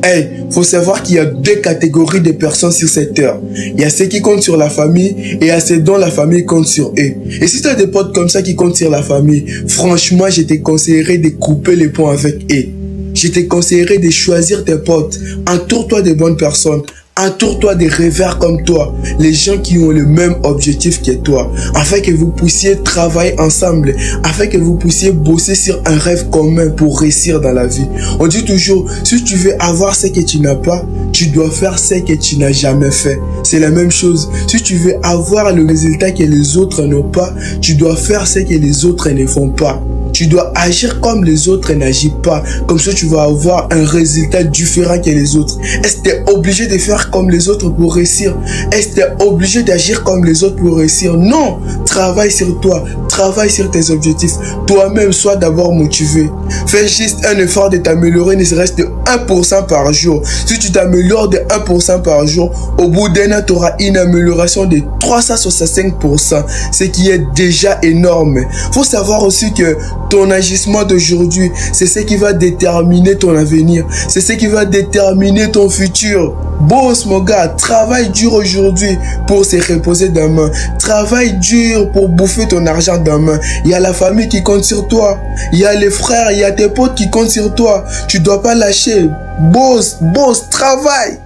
Hey, faut savoir qu'il y a deux catégories de personnes sur cette terre. Il y a ceux qui comptent sur la famille et il y a ceux dont la famille compte sur eux. Et si tu as des potes comme ça qui comptent sur la famille, franchement, je te conseillerais de couper les ponts avec eux. Je te conseillerais de choisir tes potes. Entoure-toi de bonnes personnes. Entoure-toi des rêveurs comme toi, les gens qui ont le même objectif que toi, afin que vous puissiez travailler ensemble, afin que vous puissiez bosser sur un rêve commun pour réussir dans la vie. On dit toujours, si tu veux avoir ce que tu n'as pas, tu dois faire ce que tu n'as jamais fait. C'est la même chose. Si tu veux avoir le résultat que les autres n'ont pas, tu dois faire ce que les autres ne font pas. Tu dois agir comme les autres n'agissent pas. Comme ça, tu vas avoir un résultat différent que les autres. Est-ce que tu es obligé de faire comme les autres pour réussir? Est-ce que tu es obligé d'agir comme les autres pour réussir? Non! Travaille sur toi. Travaille sur tes objectifs. Toi-même, sois d'abord motivé. Fais juste un effort de t'améliorer, ne serait-ce que 1% par jour. Si tu t'améliores de 1% par jour, au bout d'un an, tu auras une amélioration de 365%, ce qui est déjà énorme. Faut savoir aussi que ton agissement d'aujourd'hui, c'est ce qui va déterminer ton avenir. C'est ce qui va déterminer ton futur. Boss, mon gars, travaille dur aujourd'hui pour se reposer demain. Travaille dur pour bouffer ton argent demain. Il y a la famille qui compte sur toi. Il y a les frères, il y a tes potes qui comptent sur toi. Tu dois pas lâcher. Boss, travaille.